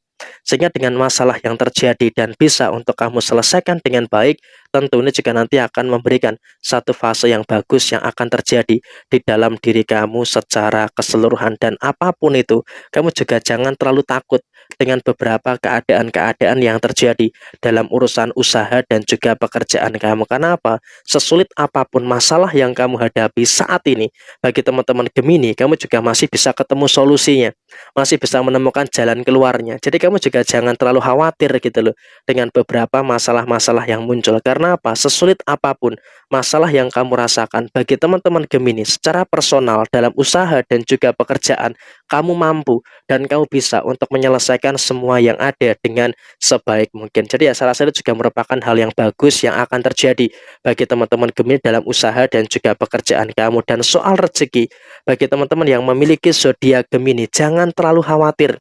Sehingga dengan masalah yang terjadi dan bisa untuk kamu selesaikan dengan baik, tentu ini juga nanti akan memberikan satu fase yang bagus yang akan terjadi di dalam diri kamu secara keseluruhan. Dan apapun itu, kamu juga jangan terlalu takut dengan beberapa keadaan-keadaan yang terjadi dalam urusan usaha dan juga pekerjaan kamu. Karena apa? Sesulit apapun masalah yang kamu hadapi saat ini, bagi teman-teman Gemini, kamu juga masih bisa ketemu solusinya, masih bisa menemukan jalan keluarnya. Jadi kamu juga jangan terlalu khawatir gitu loh dengan beberapa masalah-masalah yang muncul. Karena apa? Sesulit apapun masalah yang kamu rasakan, bagi teman-teman Gemini secara personal dalam usaha dan juga pekerjaan, kamu mampu dan kamu bisa untuk menyelesaikan semua yang ada dengan sebaik mungkin. Jadi ya, saya rasa itu juga merupakan hal yang bagus yang akan terjadi bagi teman-teman Gemini dalam usaha dan juga pekerjaan kamu. Dan soal rezeki, bagi teman-teman yang memiliki zodiak Gemini, jangan terlalu khawatir,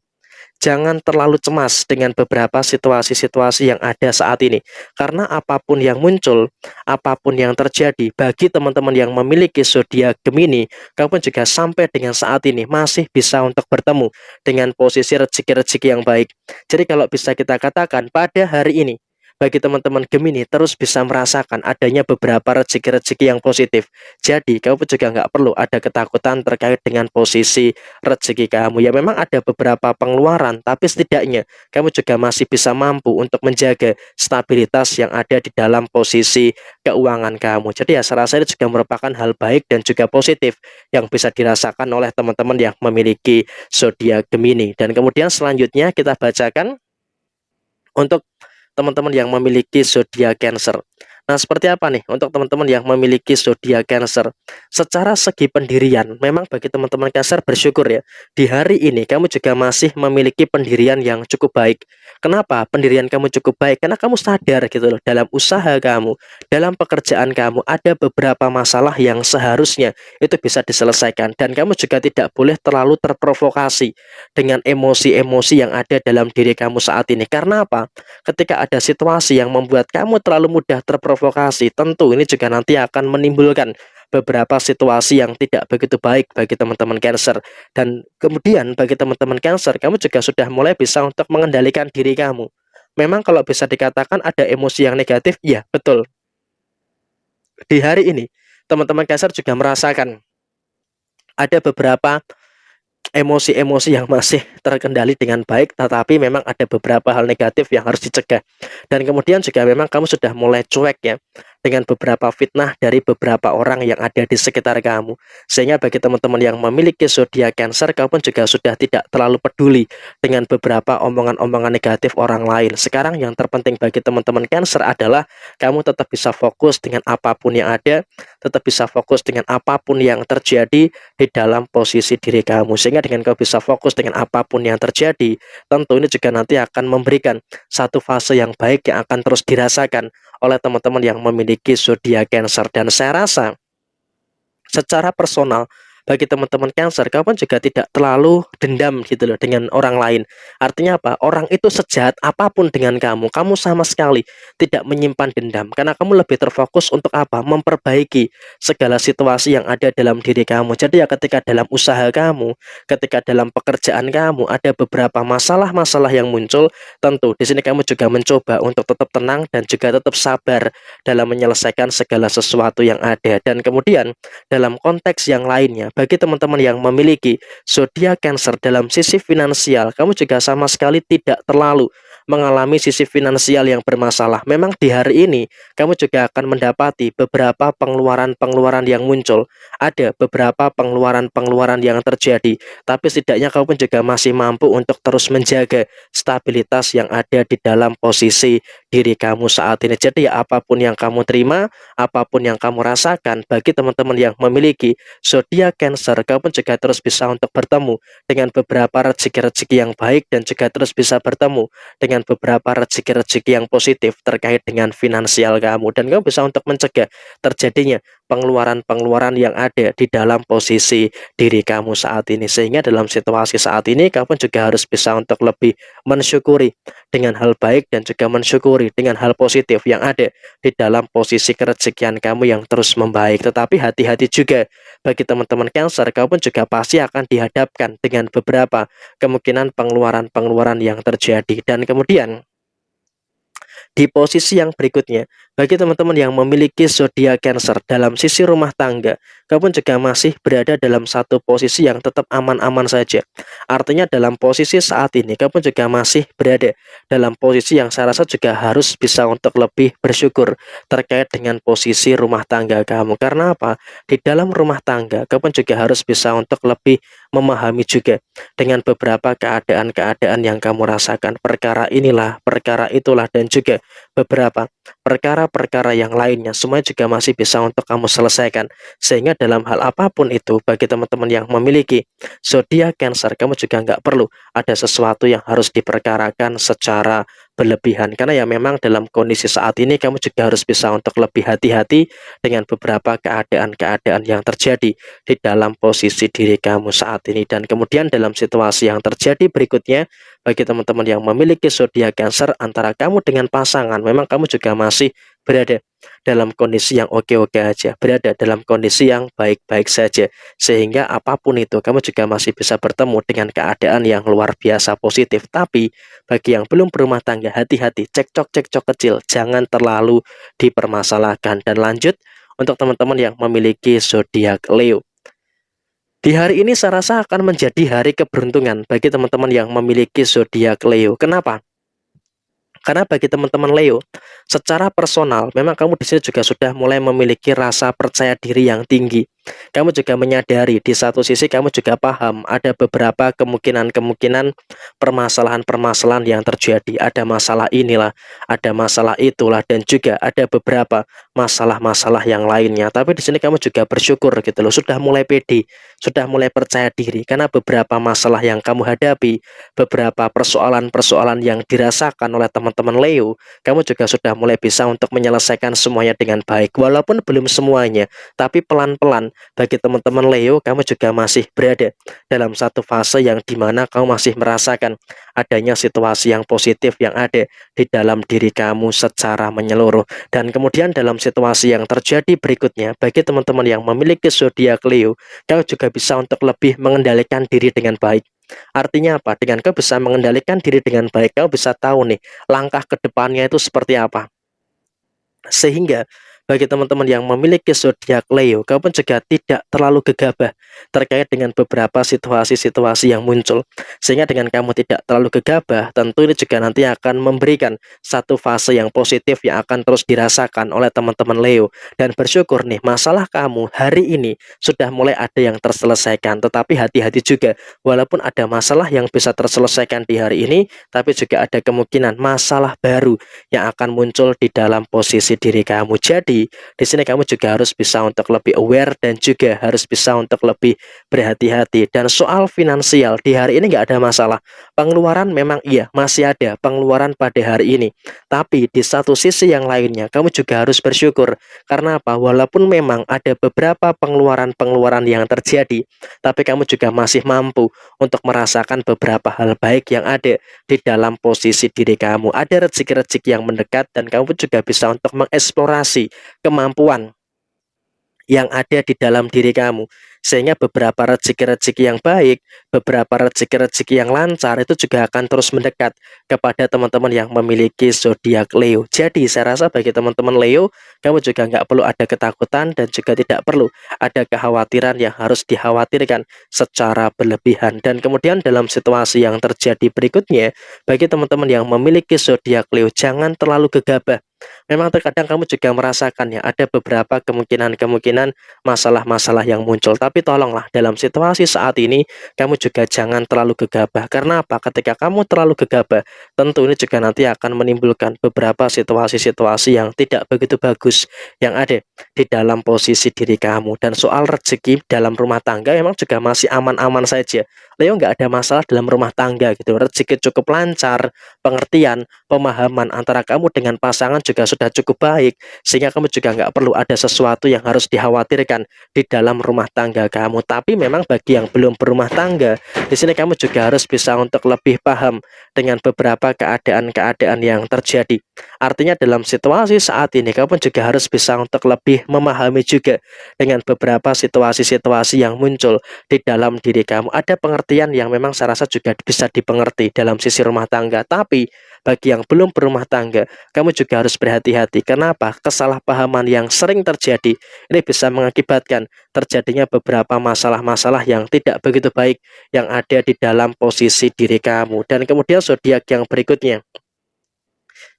jangan terlalu cemas dengan beberapa situasi-situasi yang ada saat ini. Karena apapun yang muncul, apapun yang terjadi, bagi teman-teman yang memiliki zodiak Gemini, kamu juga sampai dengan saat ini masih bisa untuk bertemu dengan posisi rezeki-rezeki yang baik. Jadi kalau bisa kita katakan pada hari ini, bagi teman-teman Gemini terus bisa merasakan adanya beberapa rezeki-rezeki yang positif. Jadi kamu juga nggak perlu ada ketakutan terkait dengan posisi rezeki kamu. Ya, memang ada beberapa pengeluaran, tapi setidaknya kamu juga masih bisa mampu untuk menjaga stabilitas yang ada di dalam posisi keuangan kamu. Jadi ya, saya rasa itu juga merupakan hal baik dan juga positif yang bisa dirasakan oleh teman-teman yang memiliki zodiak Gemini. Dan kemudian selanjutnya kita bacakan untuk teman-teman yang memiliki zodiak Cancer. Nah, seperti apa nih untuk teman-teman yang memiliki zodiak Cancer? Secara segi pendirian, memang bagi teman-teman Cancer bersyukur ya, di hari ini kamu juga masih memiliki pendirian yang cukup baik. Kenapa pendirian kamu cukup baik? Karena kamu sadar gitu loh, dalam usaha kamu, dalam pekerjaan kamu ada beberapa masalah yang seharusnya itu bisa diselesaikan, dan kamu juga tidak boleh terlalu terprovokasi dengan emosi-emosi yang ada dalam diri kamu saat ini. Karena apa? Ketika ada situasi yang membuat kamu terlalu mudah terprovokasi, tentu ini juga nanti akan menimbulkan beberapa situasi yang tidak begitu baik bagi teman-teman Cancer. Dan kemudian bagi teman-teman Cancer, kamu juga sudah mulai bisa untuk mengendalikan diri kamu. Memang kalau bisa dikatakan ada emosi yang negatif, ya betul. Di hari ini, teman-teman Cancer juga merasakan ada beberapa emosi-emosi yang masih terkendali dengan baik, tetapi memang ada beberapa hal negatif yang harus dicegah. Dan kemudian juga memang kamu sudah mulai cuek ya dengan beberapa fitnah dari beberapa orang yang ada di sekitar kamu. Sehingga bagi teman-teman yang memiliki zodiak Cancer, kamu juga sudah tidak terlalu peduli dengan beberapa omongan-omongan negatif orang lain. Sekarang yang terpenting bagi teman-teman Cancer adalah kamu tetap bisa fokus dengan apapun yang ada, tetap bisa fokus dengan apapun yang terjadi di dalam posisi diri kamu. Sehingga dengan kau bisa fokus dengan apapun yang terjadi, tentu ini juga nanti akan memberikan satu fase yang baik yang akan terus dirasakan oleh teman-teman yang memiliki zodiak Cancer. Dan saya rasa secara personal bagi teman-teman Cancer, kamu juga tidak terlalu dendam gitu loh dengan orang lain. Artinya apa? Orang itu sejahat apapun dengan kamu, kamu sama sekali tidak menyimpan dendam, karena kamu lebih terfokus untuk apa? Memperbaiki segala situasi yang ada dalam diri kamu. Jadi ya, ketika dalam usaha kamu, ketika dalam pekerjaan kamu ada beberapa masalah-masalah yang muncul, tentu di sini kamu juga mencoba untuk tetap tenang dan juga tetap sabar dalam menyelesaikan segala sesuatu yang ada. Dan kemudian dalam konteks yang lainnya, bagi teman-teman yang memiliki zodiak Cancer dalam sisi finansial, kamu juga sama sekali tidak terlalu mengalami sisi finansial yang bermasalah. Memang di hari ini kamu juga akan mendapati beberapa pengeluaran-pengeluaran yang muncul. Ada beberapa pengeluaran-pengeluaran yang terjadi, tapi setidaknya kamu pun juga masih mampu untuk terus menjaga stabilitas yang ada di dalam posisi diri kamu saat ini. Jadi ya, apapun yang kamu terima, apapun yang kamu rasakan, bagi teman-teman yang memiliki zodiak Cancer, kamu pun juga terus bisa untuk bertemu dengan beberapa rezeki-rezeki yang baik dan juga terus bisa bertemu dengan beberapa rezeki-rezeki yang positif terkait dengan finansial kamu, dan kamu bisa untuk mencegah terjadinya pengeluaran-pengeluaran yang ada di dalam posisi diri kamu saat ini. Sehingga dalam situasi saat ini kamu juga harus bisa untuk lebih mensyukuri dengan hal baik dan juga mensyukuri dengan hal positif yang ada di dalam posisi kerezekian kamu yang terus membaik. Tetapi hati-hati juga bagi teman-teman Cancer, kamu pun juga pasti akan dihadapkan dengan beberapa kemungkinan pengeluaran-pengeluaran yang terjadi. Dan kemudian di posisi yang berikutnya, bagi teman-teman yang memiliki zodiak Cancer dalam sisi rumah tangga, kamu juga masih berada dalam satu posisi yang tetap aman-aman saja. Artinya dalam posisi saat ini, kamu juga masih berada dalam posisi yang saya rasa juga harus bisa untuk lebih bersyukur terkait dengan posisi rumah tangga kamu. Karena apa? Di dalam rumah tangga, kamu juga harus bisa untuk lebih memahami juga dengan beberapa keadaan-keadaan yang kamu rasakan. Perkara inilah, perkara itulah, dan juga beberapa perkara-perkara yang lainnya, semuanya juga masih bisa untuk kamu selesaikan. Sehingga dalam hal apapun itu, bagi teman-teman yang memiliki zodiak Cancer, kamu juga nggak perlu ada sesuatu yang harus diperkarakan secara berlebihan. Karena ya memang dalam kondisi saat ini kamu juga harus bisa untuk lebih hati-hati dengan beberapa keadaan-keadaan yang terjadi di dalam posisi diri kamu saat ini. Dan kemudian dalam situasi yang terjadi berikutnya, bagi teman-teman yang memiliki zodiak Cancer, antara kamu dengan pasangan, memang kamu juga masih berada dalam kondisi yang oke-oke aja, berada dalam kondisi yang baik-baik saja. Sehingga apapun itu, kamu juga masih bisa bertemu dengan keadaan yang luar biasa positif. Tapi bagi yang belum berumah tangga, hati-hati, cekcok-cekcok kecil jangan terlalu dipermasalahkan. Dan lanjut untuk teman-teman yang memiliki zodiak Leo, di hari ini saya rasa akan menjadi hari keberuntungan bagi teman-teman yang memiliki zodiak Leo. Kenapa? Karena bagi teman-teman Leo, secara personal, memang kamu di sini juga sudah mulai memiliki rasa percaya diri yang tinggi. Kamu juga menyadari, di satu sisi kamu juga paham ada beberapa kemungkinan-kemungkinan permasalahan-permasalahan yang terjadi. Ada masalah inilah, ada masalah itulah, dan juga ada beberapa masalah-masalah yang lainnya. Tapi di sini kamu juga bersyukur gitu loh, sudah mulai pede, sudah mulai percaya diri. Karena beberapa masalah yang kamu hadapi, beberapa persoalan-persoalan yang dirasakan oleh teman-teman Leo, kamu juga sudah mulai bisa untuk menyelesaikan semuanya dengan baik. Walaupun belum semuanya, tapi pelan-pelan. Bagi teman-teman Leo, kamu juga masih berada dalam satu fase yang dimana kamu masih merasakan adanya situasi yang positif yang ada di dalam diri kamu secara menyeluruh. Dan kemudian dalam situasi yang terjadi berikutnya, bagi teman-teman yang memiliki zodiak Leo, kamu juga bisa untuk lebih mengendalikan diri dengan baik. Artinya apa? Dengan kau bisa mengendalikan diri dengan baik, kau bisa tahu nih langkah ke depannya itu seperti apa. Sehingga bagi teman-teman yang memiliki zodiak Leo, kamu pun juga tidak terlalu gegabah terkait dengan beberapa situasi-situasi yang muncul. Sehingga dengan kamu tidak terlalu gegabah, tentu ini juga nanti akan memberikan satu fase yang positif yang akan terus dirasakan oleh teman-teman Leo. Dan bersyukur nih, masalah kamu hari ini sudah mulai ada yang terselesaikan. Tetapi hati-hati juga, walaupun ada masalah yang bisa terselesaikan di hari ini, tapi juga ada kemungkinan masalah baru yang akan muncul di dalam posisi diri kamu. Jadi di sini kamu juga harus bisa untuk lebih aware dan juga harus bisa untuk lebih berhati-hati. Dan soal finansial di hari ini nggak ada masalah. Pengeluaran memang iya masih ada pengeluaran pada hari ini. Tapi di satu sisi yang lainnya kamu juga harus bersyukur. Karena apa? Walaupun memang ada beberapa pengeluaran-pengeluaran yang terjadi, tapi kamu juga masih mampu untuk merasakan beberapa hal baik yang ada di dalam posisi diri kamu. Ada rezeki-rezeki yang mendekat dan kamu juga bisa untuk mengeksplorasi kemampuan yang ada di dalam diri kamu. Sehingga beberapa rezeki-rezeki yang baik, beberapa rezeki-rezeki yang lancar itu juga akan terus mendekat kepada teman-teman yang memiliki zodiak Leo. Jadi saya rasa bagi teman-teman Leo, kamu juga nggak perlu ada ketakutan dan juga tidak perlu ada kekhawatiran yang harus dikhawatirkan secara berlebihan. Dan kemudian dalam situasi yang terjadi berikutnya, bagi teman-teman yang memiliki zodiak Leo, jangan terlalu gegabah. Memang terkadang kamu juga merasakan ya, ada beberapa kemungkinan-kemungkinan masalah-masalah yang muncul. Tapi tolonglah dalam situasi saat ini, kamu juga jangan terlalu gegabah. Karena apa? Ketika kamu terlalu gegabah, tentu ini juga nanti akan menimbulkan beberapa situasi-situasi yang tidak begitu bagus yang ada di dalam posisi diri kamu. Dan soal rezeki dalam rumah tangga memang juga masih aman-aman saja. Leo nggak ada masalah dalam rumah tangga gitu. Rezeki cukup lancar, pengertian, pemahaman antara kamu dengan pasangan juga sudah cukup baik, sehingga kamu juga nggak perlu ada sesuatu yang harus dikhawatirkan di dalam rumah tangga kamu. Tapi memang bagi yang belum berumah tangga, di sini kamu juga harus bisa untuk lebih paham dengan beberapa keadaan-keadaan yang terjadi. Artinya dalam situasi saat ini, kamu juga harus bisa untuk lebih memahami juga dengan beberapa situasi-situasi yang muncul di dalam diri kamu. Ada pengertian yang memang saya rasa juga bisa dipengerti dalam sisi rumah tangga. Tapi bagi yang belum berumah tangga, kamu juga harus berhati-hati. Kenapa? Kesalahpahaman yang sering terjadi ini bisa mengakibatkan terjadinya beberapa masalah-masalah yang tidak begitu baik yang ada di dalam posisi diri kamu. Dan kemudian zodiak yang berikutnya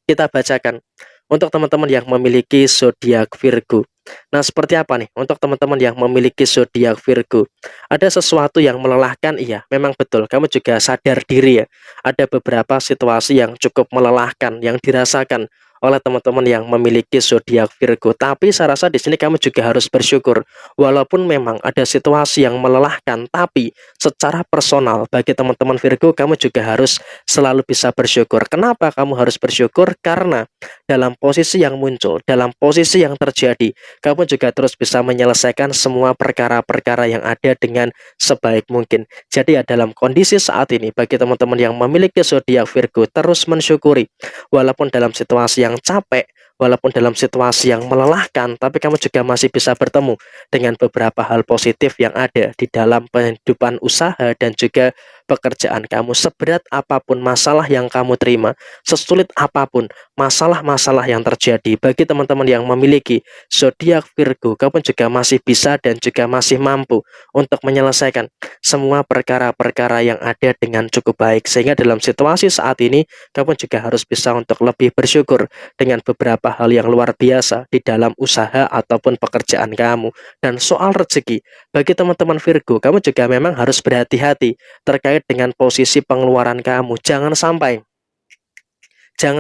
kita bacakan untuk teman-teman yang memiliki zodiak Virgo. Nah, seperti apa nih untuk teman-teman yang memiliki zodiak Virgo? Ada sesuatu yang melelahkan, iya, memang betul. Kamu juga sadar diri ya. Ada beberapa situasi yang cukup melelahkan yang dirasakan oleh teman-teman yang memiliki zodiak Virgo. Tapi saya rasa di sini kamu juga harus bersyukur. Walaupun memang ada situasi yang melelahkan, tapi secara personal bagi teman-teman Virgo, kamu juga harus selalu bisa bersyukur. Kenapa kamu harus bersyukur? Karena dalam posisi yang muncul, dalam posisi yang terjadi, kamu juga terus bisa menyelesaikan semua perkara-perkara yang ada dengan sebaik mungkin. Jadi ya dalam kondisi saat ini, bagi teman-teman yang memiliki zodiak Virgo, terus mensyukuri. Walaupun dalam situasi yang capek, walaupun dalam situasi yang melelahkan, tapi kamu juga masih bisa bertemu dengan beberapa hal positif yang ada di dalam kehidupan usaha dan juga pekerjaan kamu. Seberat apapun masalah yang kamu terima, sesulit apapun masalah-masalah yang terjadi, bagi teman-teman yang memiliki zodiak Virgo, kamu juga masih bisa dan juga masih mampu untuk menyelesaikan semua perkara-perkara yang ada dengan cukup baik. Sehingga dalam situasi saat ini, kamu juga harus bisa untuk lebih bersyukur dengan beberapa hal yang luar biasa di dalam usaha ataupun pekerjaan kamu. Dan soal rezeki, bagi teman-teman Virgo, kamu juga memang harus berhati-hati terkait dengan posisi pengeluaran kamu. Jangan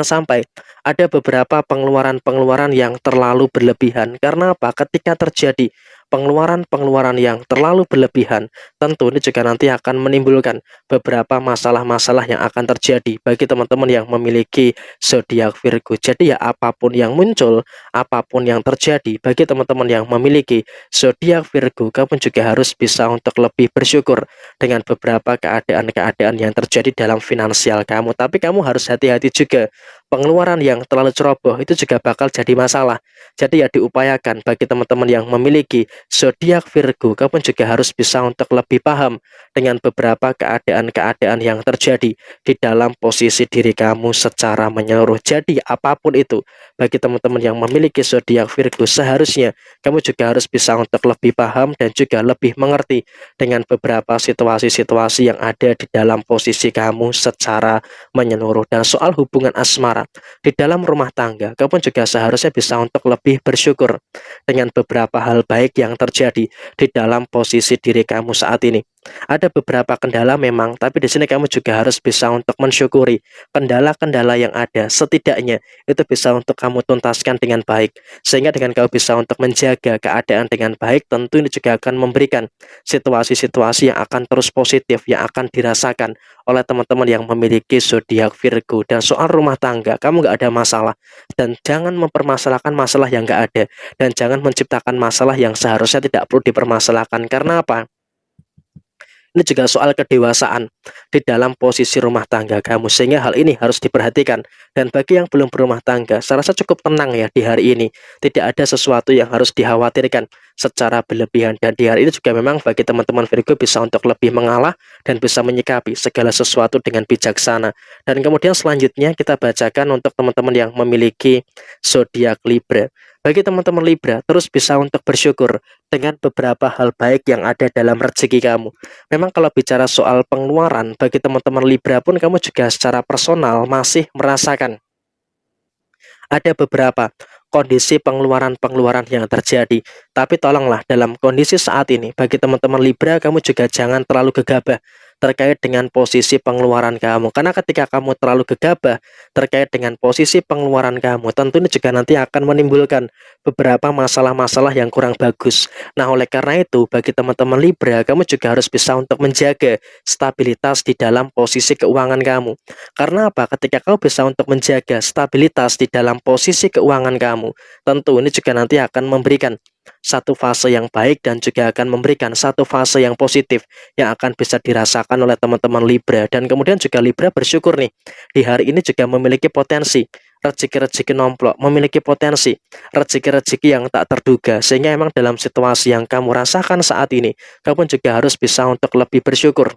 sampai ada beberapa pengeluaran-pengeluaran yang terlalu berlebihan. Karena apa? Ketika terjadi pengeluaran-pengeluaran yang terlalu berlebihan, tentu ini juga nanti akan menimbulkan beberapa masalah-masalah yang akan terjadi bagi teman-teman yang memiliki zodiak Virgo. Jadi ya apapun yang muncul, apapun yang terjadi, bagi teman-teman yang memiliki zodiak Virgo, kamu juga harus bisa untuk lebih bersyukur dengan beberapa keadaan-keadaan yang terjadi dalam finansial kamu. Tapi kamu harus hati-hati juga. Pengeluaran yang terlalu ceroboh itu juga bakal jadi masalah. Jadi ya diupayakan bagi teman-teman yang memiliki zodiak Virgo, kamu juga harus bisa untuk lebih paham dengan beberapa keadaan-keadaan yang terjadi di dalam posisi diri kamu secara menyeluruh. Jadi apapun itu, bagi teman-teman yang memiliki zodiak Virgo, seharusnya kamu juga harus bisa untuk lebih paham dan juga lebih mengerti dengan beberapa situasi-situasi yang ada di dalam posisi kamu secara menyeluruh. Dan soal hubungan asmara di dalam rumah tangga, kamu juga seharusnya bisa untuk lebih bersyukur dengan beberapa hal baik yang terjadi di dalam posisi diri kamu saat ini. Ada beberapa kendala memang, tapi di sini kamu juga harus bisa untuk mensyukuri kendala-kendala yang ada. Setidaknya itu bisa untuk kamu tuntaskan dengan baik, sehingga dengan kamu bisa untuk menjaga keadaan dengan baik, tentu ini juga akan memberikan situasi-situasi yang akan terus positif, yang akan dirasakan oleh teman-teman yang memiliki zodiak Virgo. Dan soal rumah tangga, kamu nggak ada masalah, dan jangan mempermasalahkan masalah yang nggak ada, dan jangan menciptakan masalah yang seharusnya tidak perlu dipermasalahkan. Karena apa? Ini juga soal kedewasaan di dalam posisi rumah tangga kamu, sehingga hal ini harus diperhatikan. Dan bagi yang belum berumah tangga, saya rasa cukup tenang ya di hari ini. Tidak ada sesuatu yang harus dikhawatirkan secara berlebihan. Dan di hari ini juga memang bagi teman-teman Virgo bisa untuk lebih mengalah dan bisa menyikapi segala sesuatu dengan bijaksana. Dan kemudian selanjutnya kita bacakan untuk teman-teman yang memiliki zodiak Libra. Bagi teman-teman Libra, terus bisa untuk bersyukur dengan beberapa hal baik yang ada dalam rezeki kamu. Memang kalau bicara soal pengeluaran, bagi teman-teman Libra pun kamu juga secara personal masih merasakan ada beberapa kondisi pengeluaran-pengeluaran yang terjadi. Tapi tolonglah dalam kondisi saat ini, bagi teman-teman Libra, kamu juga jangan terlalu gegabah terkait dengan posisi pengeluaran kamu. Karena ketika kamu terlalu gegabah terkait dengan posisi pengeluaran kamu, tentu ini juga nanti akan menimbulkan beberapa masalah-masalah yang kurang bagus. Nah, oleh karena itu, bagi teman-teman Libra, kamu juga harus bisa untuk menjaga stabilitas di dalam posisi keuangan kamu. Karena apa? Ketika kau bisa untuk menjaga stabilitas di dalam posisi keuangan kamu, tentu ini juga nanti akan memberikan satu fase yang baik dan juga akan memberikan satu fase yang positif yang akan bisa dirasakan oleh teman-teman Libra. Dan kemudian juga Libra bersyukur nih, di hari ini juga memiliki potensi rezeki-rezeki nomplok, memiliki potensi rezeki-rezeki yang tak terduga, sehingga emang dalam situasi yang kamu rasakan saat ini, kamu juga harus bisa untuk lebih bersyukur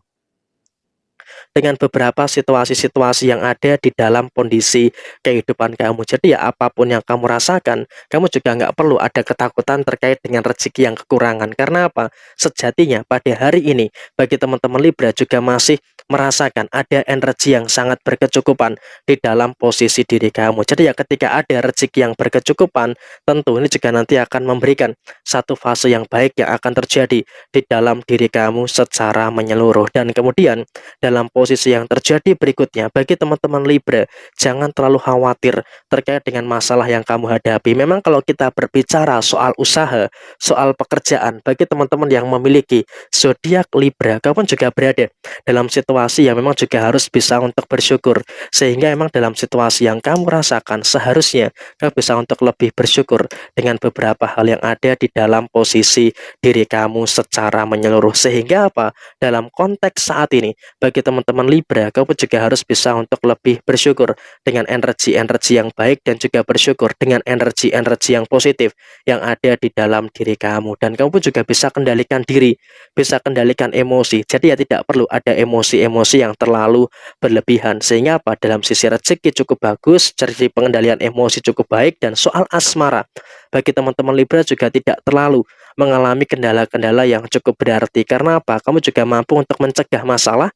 dengan beberapa situasi-situasi yang ada di dalam kondisi kehidupan kamu. Jadi ya apapun yang kamu rasakan, kamu juga nggak perlu ada ketakutan terkait dengan rezeki yang kekurangan. Karena apa? Sejatinya pada hari ini, bagi teman-teman Libra juga masih merasakan ada energi yang sangat berkecukupan di dalam posisi diri kamu. Jadi ya ketika ada rezeki yang berkecukupan, tentu ini juga nanti akan memberikan satu fase yang baik yang akan terjadi di dalam diri kamu secara menyeluruh. Dan kemudian dalam posisi yang terjadi berikutnya, bagi teman-teman Libra, jangan terlalu khawatir terkait dengan masalah yang kamu hadapi. Memang kalau kita berbicara soal usaha, soal pekerjaan, bagi teman-teman yang memiliki zodiak Libra, kamu juga berada dalam situasi yang memang juga harus bisa untuk bersyukur. Sehingga memang dalam situasi yang kamu rasakan, seharusnya kamu bisa untuk lebih bersyukur dengan beberapa hal yang ada di dalam posisi diri kamu secara menyeluruh. Sehingga apa? Dalam konteks saat ini, bagi teman-teman Libra, kamu juga harus bisa untuk lebih bersyukur dengan energi-energi yang baik dan juga bersyukur dengan energi-energi yang positif yang ada di dalam diri kamu. Dan kamu pun juga bisa kendalikan diri, bisa kendalikan emosi. Jadi ya tidak perlu ada emosi-emosi yang terlalu berlebihan. Sehingga apa? Dalam sisi rezeki cukup bagus, sisi pengendalian emosi cukup baik, dan soal asmara, bagi teman-teman Libra juga tidak terlalu mengalami kendala-kendala yang cukup berarti. Karena apa? Kamu juga mampu untuk mencegah masalah,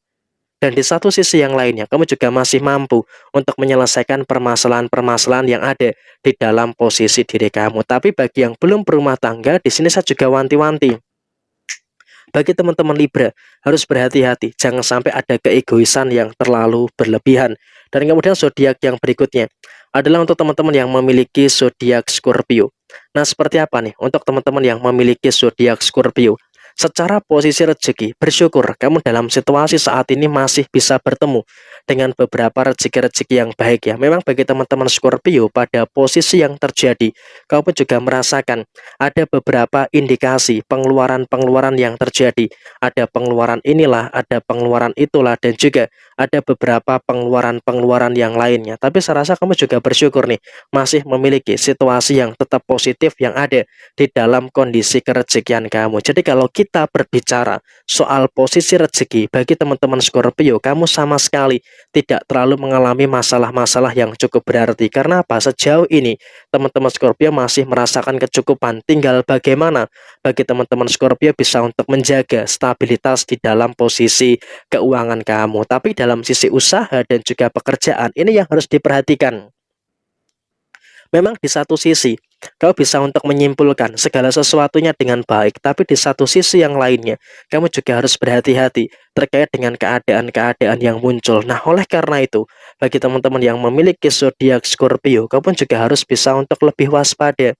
dan di satu sisi yang lainnya, kamu juga masih mampu untuk menyelesaikan permasalahan-permasalahan yang ada di dalam posisi diri kamu. Tapi bagi yang belum berumah tangga, di sini saya juga wanti-wanti. Bagi teman-teman Libra, harus berhati-hati, jangan sampai ada keegoisan yang terlalu berlebihan. Dan kemudian zodiak yang berikutnya adalah untuk teman-teman yang memiliki zodiak Scorpio. Nah, seperti apa nih untuk teman-teman yang memiliki zodiak Scorpio? Secara posisi rezeki, bersyukur kamu dalam situasi saat ini masih bisa bertemu dengan beberapa rezeki-rezeki yang baik ya. Memang bagi teman-teman Scorpio, pada posisi yang terjadi, kamu juga merasakan ada beberapa indikasi pengeluaran-pengeluaran yang terjadi. Ada pengeluaran inilah, ada pengeluaran itulah, dan juga ada beberapa pengeluaran-pengeluaran yang lainnya. Tapi saya rasa kamu juga bersyukur nih, masih memiliki situasi yang tetap positif yang ada di dalam kondisi kerezekian kamu. Jadi kalau kita berbicara soal posisi rezeki, bagi teman-teman Scorpio, kamu sama sekali tidak terlalu mengalami masalah-masalah yang cukup berarti. Karena apa? Sejauh ini teman-teman Scorpio masih merasakan kecukupan. Tinggal bagaimana bagi teman-teman Scorpio bisa untuk menjaga stabilitas di dalam posisi keuangan kamu. Tapi dalam sisi usaha dan juga pekerjaan, ini yang harus diperhatikan. Memang di satu sisi, kau bisa untuk menyimpulkan segala sesuatunya dengan baik, tapi di satu sisi yang lainnya, kamu juga harus berhati-hati terkait dengan keadaan-keadaan yang muncul. Nah, oleh karena itu, bagi teman-teman yang memiliki zodiak Scorpio, kamu juga harus bisa untuk lebih waspada,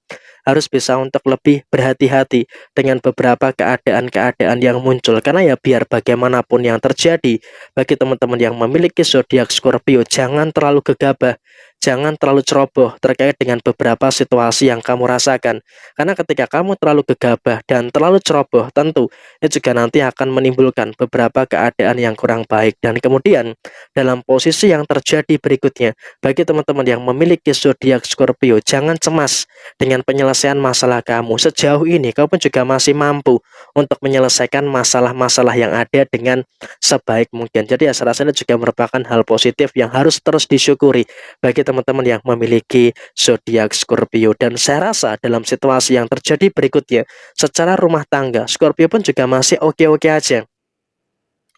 harus bisa untuk lebih berhati-hati dengan beberapa keadaan-keadaan yang muncul. Karena ya biar bagaimanapun yang terjadi, bagi teman-teman yang memiliki zodiak Scorpio, jangan terlalu gegabah, jangan terlalu ceroboh terkait dengan beberapa situasi yang kamu rasakan. Karena ketika kamu terlalu gegabah dan terlalu ceroboh, tentu itu juga nanti akan menimbulkan beberapa keadaan yang kurang baik. Dan kemudian dalam posisi yang terjadi berikutnya, bagi teman-teman yang memiliki zodiak Scorpio, jangan cemas dengan penyelesaian masalah kamu. Sejauh ini kamu pun juga masih mampu untuk menyelesaikan masalah-masalah yang ada dengan sebaik mungkin. Jadi ya, saya rasa ini juga merupakan hal positif yang harus terus disyukuri bagi teman-teman yang memiliki zodiak Scorpio. Dan saya rasa dalam situasi yang terjadi berikutnya, secara rumah tangga, Scorpio pun juga masih oke-oke aja.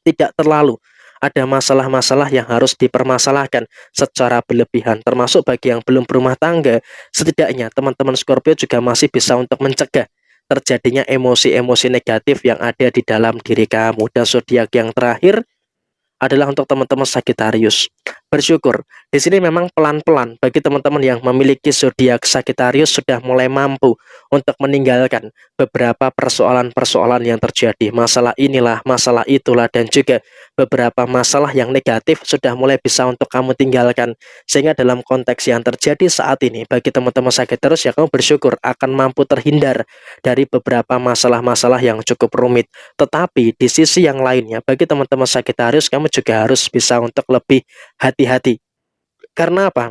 Tidak terlalu ada masalah-masalah yang harus dipermasalahkan secara berlebihan, termasuk bagi yang belum berumah tangga. Setidaknya teman-teman Scorpio juga masih bisa untuk mencegah terjadinya emosi-emosi negatif yang ada di dalam diri kamu. Dan zodiak yang terakhir adalah untuk teman-teman Sagittarius. Bersyukur, di sini memang pelan-pelan bagi teman-teman yang memiliki zodiak Sagittarius sudah mulai mampu untuk meninggalkan beberapa persoalan-persoalan yang terjadi. Masalah inilah, masalah itulah, dan juga beberapa masalah yang negatif sudah mulai bisa untuk kamu tinggalkan. Sehingga dalam konteks yang terjadi saat ini, bagi teman-teman Sagittarius ya, kamu bersyukur akan mampu terhindar dari beberapa masalah-masalah yang cukup rumit. Tetapi di sisi yang lainnya, bagi teman-teman Sagittarius, kamu juga harus bisa untuk lebih hati-hati. Karena apa?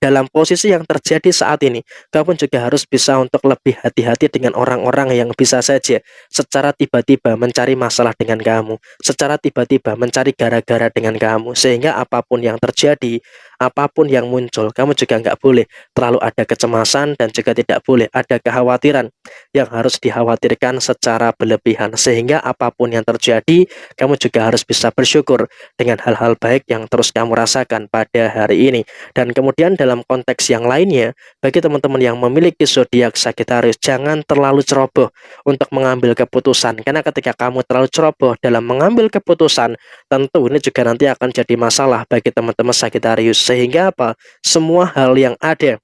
Dalam posisi yang terjadi saat ini, kamu juga harus bisa untuk lebih hati-hati dengan orang-orang yang bisa saja secara tiba-tiba mencari masalah dengan kamu, secara tiba-tiba mencari gara-gara dengan kamu, sehingga apapun yang terjadi, apapun yang muncul, kamu juga nggak boleh terlalu ada kecemasan dan juga tidak boleh ada kekhawatiran yang harus dikhawatirkan secara berlebihan, sehingga apapun yang terjadi, kamu juga harus bisa bersyukur dengan hal-hal baik yang terus kamu rasakan pada hari ini. Dan kemudian dalam konteks yang lainnya, bagi teman-teman yang memiliki zodiak Sagittarius, jangan terlalu ceroboh untuk mengambil keputusan. Karena ketika kamu terlalu ceroboh dalam mengambil keputusan, tentu ini juga nanti akan jadi masalah bagi teman-teman Sagittarius. Sehingga apa? Semua hal yang ada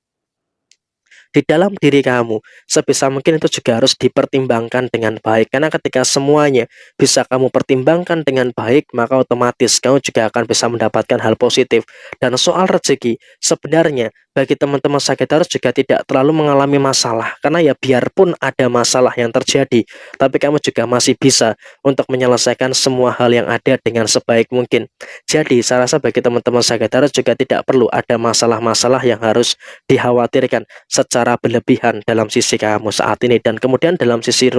di dalam diri kamu sebisa mungkin itu juga harus dipertimbangkan dengan baik. Karena ketika semuanya bisa kamu pertimbangkan dengan baik, maka otomatis kamu juga akan bisa mendapatkan hal positif. Dan soal rezeki, sebenarnya bagi teman-teman Sagittarius juga tidak terlalu mengalami masalah. Karena ya biarpun ada masalah yang terjadi, tapi kamu juga masih bisa untuk menyelesaikan semua hal yang ada dengan sebaik mungkin. Jadi saya rasa bagi teman-teman Sagittarius juga tidak perlu ada masalah-masalah yang harus dikhawatirkan secara berlebihan dalam sisi kamu saat ini. Dan kemudian dalam sisi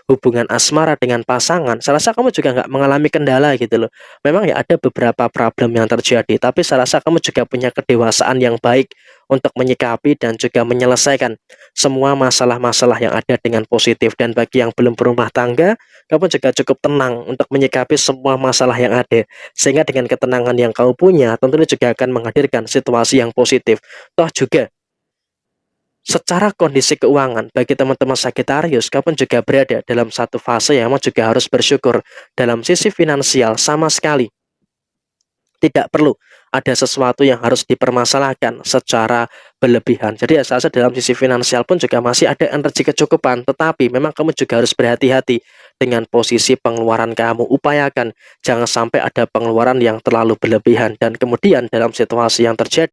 hubungan asmara dengan pasangan, saya rasa kamu juga nggak mengalami kendala gitu loh. Memang ya ada beberapa problem yang terjadi, tapi saya rasa kamu juga punya kedewasaan yang baik untuk menyikapi dan juga menyelesaikan semua masalah-masalah yang ada dengan positif. Dan bagi yang belum berumah tangga, kamu juga cukup tenang untuk menyikapi semua masalah yang ada, sehingga dengan ketenangan yang kamu punya, tentunya juga akan menghadirkan situasi yang positif. Toh juga secara kondisi keuangan bagi teman-teman Sagittarius, kamu juga berada dalam satu fase yang kamu juga harus bersyukur. Dalam sisi finansial sama sekali tidak perlu ada sesuatu yang harus dipermasalahkan secara berlebihan. Jadi ya saya rasa dalam sisi finansial pun juga masih ada energi kecukupan, tetapi memang kamu juga harus berhati-hati dengan posisi pengeluaran kamu. Upayakan jangan sampai ada pengeluaran yang terlalu berlebihan. Dan kemudian dalam situasi yang terjadi